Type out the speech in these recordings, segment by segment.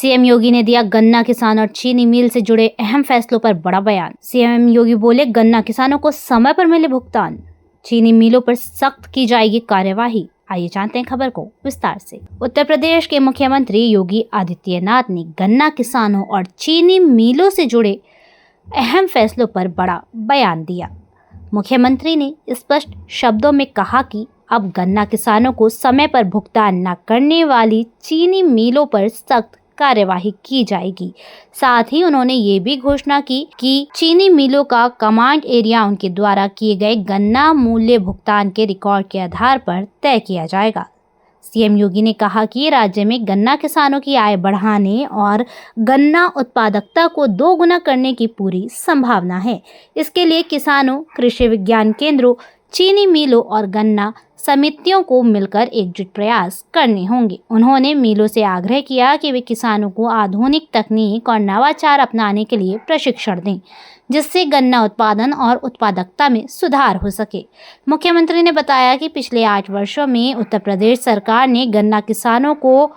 CM योगी ने दिया गन्ना किसान और चीनी मिल से जुड़े अहम फैसलों पर बड़ा बयान। सीएम योगी बोले, गन्ना किसानों को समय पर मिले भुगतान, चीनी मिलों पर सख्त की जाएगी कार्यवाही। आइए जानते हैं खबर को विस्तार से। उत्तर प्रदेश के मुख्यमंत्री योगी आदित्यनाथ ने गन्ना किसानों और चीनी मिलों से जुड़े अहम फैसलों पर बड़ा बयान दिया। मुख्यमंत्री ने स्पष्ट शब्दों में कहा कि अब गन्ना किसानों को समय पर भुगतान न करने वाली चीनी मिलों पर सख्त कार्यवाही की जाएगी। साथ ही उन्होंने ये भी घोषणा की कि चीनी मिलों का कमांड एरिया उनके द्वारा किए गए गन्ना मूल्य भुगतान के रिकॉर्ड के आधार पर तय किया जाएगा। सीएम योगी ने कहा कि राज्य में गन्ना किसानों की आय बढ़ाने और गन्ना उत्पादकता को दोगुना करने की पूरी संभावना है। इसके लिए किसानों, कृषि विज्ञान केंद्रों, चीनी मिलों और गन्ना समितियों को मिलकर एकजुट प्रयास करने होंगे। उन्होंने मिलों से आग्रह किया कि वे किसानों को आधुनिक तकनीक और नवाचार अपनाने के लिए प्रशिक्षण दें, जिससे गन्ना उत्पादन और उत्पादकता में सुधार हो सके। मुख्यमंत्री ने बताया कि पिछले 8 वर्षों में उत्तर प्रदेश सरकार ने गन्ना किसानों को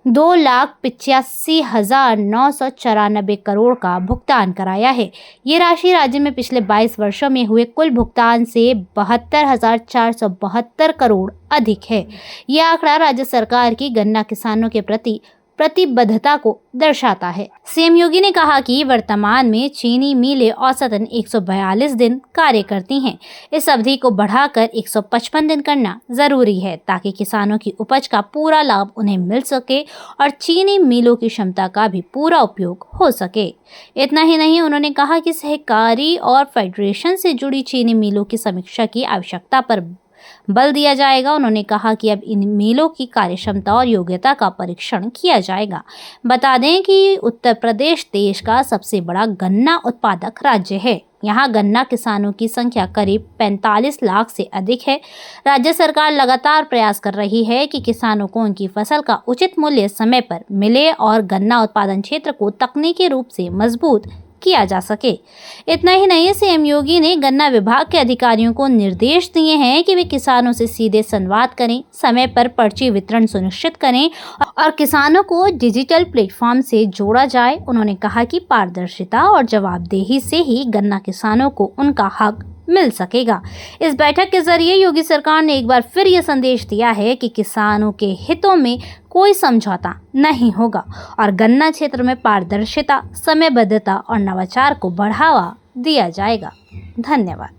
2,85,994 करोड़ का भुगतान कराया है। ये राशि राज्य में पिछले 22 वर्षों में हुए कुल भुगतान से 72,472 करोड़ अधिक है। यह आंकड़ा राज्य सरकार की गन्ना किसानों के प्रति प्रतिबद्धता को दर्शाता है। सीएम योगी ने कहा कि वर्तमान में चीनी मिलें औसतन 142 दिन कार्य करती हैं। इस अवधि को बढ़ाकर 155 दिन करना जरूरी है, ताकि किसानों की उपज का पूरा लाभ उन्हें मिल सके और चीनी मिलों की क्षमता का भी पूरा उपयोग हो सके। इतना ही नहीं, उन्होंने कहा कि सहकारी और फेडरेशन से जुड़ी चीनी मिलों की समीक्षा की आवश्यकता पर बल दिया जाएगा। उन्होंने कहा कि अब इन मिलों की कार्यक्षमता और योग्यता का परीक्षण किया जाएगा। बता दें कि उत्तर प्रदेश देश का सबसे बड़ा गन्ना उत्पादक राज्य है। यहाँ गन्ना किसानों की संख्या करीब 45 लाख से अधिक है। राज्य सरकार लगातार प्रयास कर रही है कि किसानों को उनकी फसल का उचित मूल्य समय पर मिले और गन्ना उत्पादन क्षेत्र को तकनीकी रूप से मजबूत किया जा सके। इतना ही नहीं, सीएम योगी ने गन्ना विभाग के अधिकारियों को निर्देश दिए हैं कि वे किसानों से सीधे संवाद करें, समय पर पर्ची वितरण सुनिश्चित करें और किसानों को डिजिटल प्लेटफॉर्म से जोड़ा जाए। उन्होंने कहा कि पारदर्शिता और जवाबदेही से ही गन्ना किसानों को उनका हक मिल सकेगा। इस बैठक के जरिए योगी सरकार ने एक बार फिर ये संदेश दिया है कि किसानों के हितों में कोई समझौता नहीं होगा और गन्ना क्षेत्र में पारदर्शिता, समयबद्धता और नवाचार को बढ़ावा दिया जाएगा। धन्यवाद।